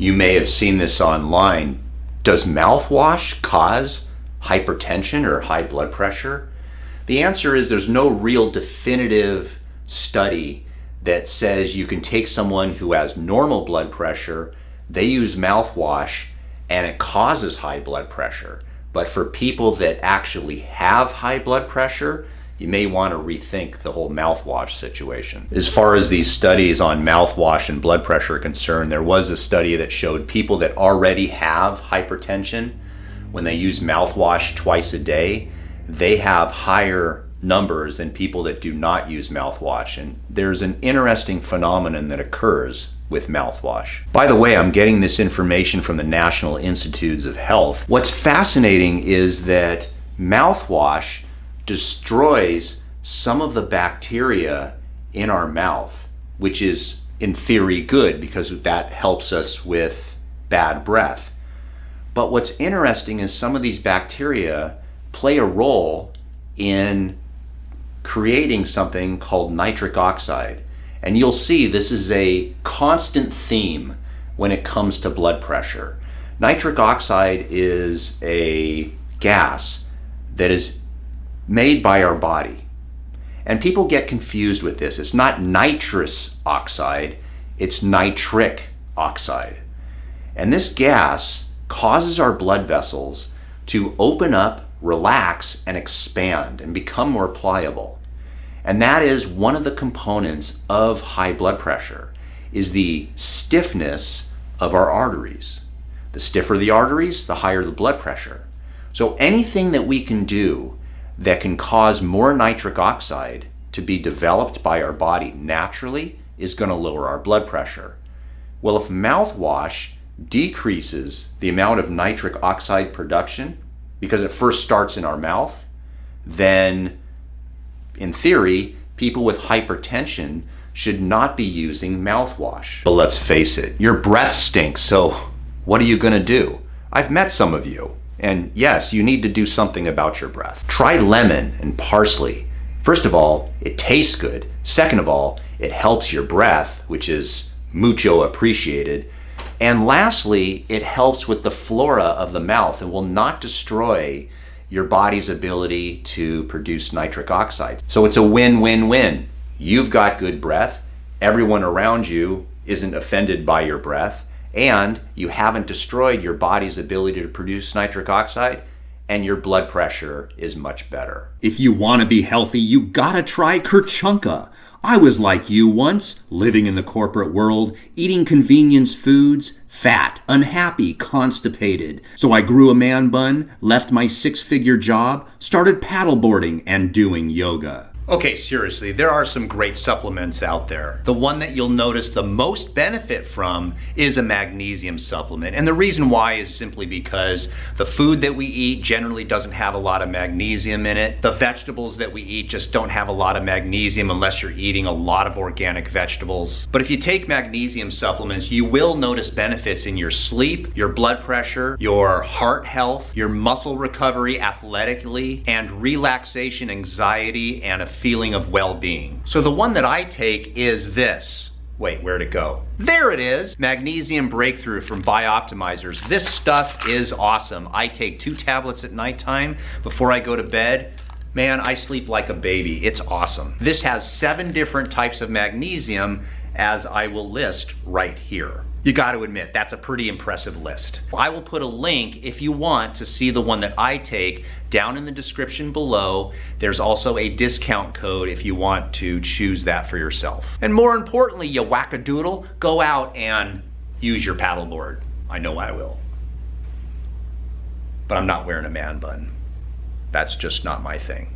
You may have seen this online. Does mouthwash cause hypertension or high blood pressure? The answer is there's no real definitive study that says you can take someone who has normal blood pressure, they use mouthwash, and it causes high blood pressure. But for people that actually have high blood pressure, you may want to rethink the whole mouthwash situation. As far as these studies on mouthwash and blood pressure are concerned, there was a study that showed people that already have hypertension, when they use mouthwash twice a day, they have higher numbers than people that do not use mouthwash. And there's an interesting phenomenon that occurs with mouthwash. By the way, I'm getting this information from the National Institutes of Health. What's fascinating is that mouthwash destroys some of the bacteria in our mouth, which is in theory good because that helps us with bad breath. But what's interesting is some of these bacteria play a role in creating something called nitric oxide. And you'll see this is a constant theme when it comes to blood pressure. Nitric oxide is a gas that is made by our body. And people get confused with this. It's not nitrous oxide, it's nitric oxide. And this gas causes our blood vessels to open up, relax, and expand and become more pliable. And that is one of the components of high blood pressure, is the stiffness of our arteries. The stiffer the arteries, the higher the blood pressure. So anything that we can do that can cause more nitric oxide to be developed by our body naturally is going to lower our blood pressure. Well, if mouthwash decreases the amount of nitric oxide production, because it first starts in our mouth, then in theory, people with hypertension should not be using mouthwash. But let's face it, your breath stinks, so what are you going to do? I've met some of you, and yes, you need to do something about your breath. Try lemon and parsley. First of all, it tastes good. Second of all, it helps your breath, which is mucho appreciated. And lastly, it helps with the flora of the mouth and will not destroy your body's ability to produce nitric oxide. So it's a win-win-win. You've got good breath, everyone around you isn't offended by your breath, and you haven't destroyed your body's ability to produce nitric oxide, and your blood pressure is much better. If you want to be healthy, you gotta try Kerchunka. I was like you once, living in the corporate world, eating convenience foods, fat, unhappy, constipated. So I grew a man bun, left my 6-figure job, started paddleboarding and doing yoga. Okay, seriously, there are some great supplements out there. The one that you'll notice the most benefit from is a magnesium supplement. And the reason why is simply because the food that we eat generally doesn't have a lot of magnesium in it. The vegetables that we eat just don't have a lot of magnesium unless you're eating a lot of organic vegetables. But if you take magnesium supplements, you will notice benefits in your sleep, your blood pressure, your heart health, your muscle recovery athletically, and relaxation, anxiety, and a feeling of well-being. So the one that I take is this. Wait, where'd it go? There it is! Magnesium Breakthrough from Bioptimizers. This stuff is awesome. I take 2 tablets at nighttime before I go to bed. Man, I sleep like a baby. It's awesome. This has 7 different types of magnesium, as I will list right here. You got to admit, that's a pretty impressive list. I will put a link if you want to see the one that I take down in the description below. There's also a discount code if you want to choose that for yourself. And more importantly, you wackadoodle, go out and use your paddleboard. I know I will. But I'm not wearing a man bun. That's just not my thing.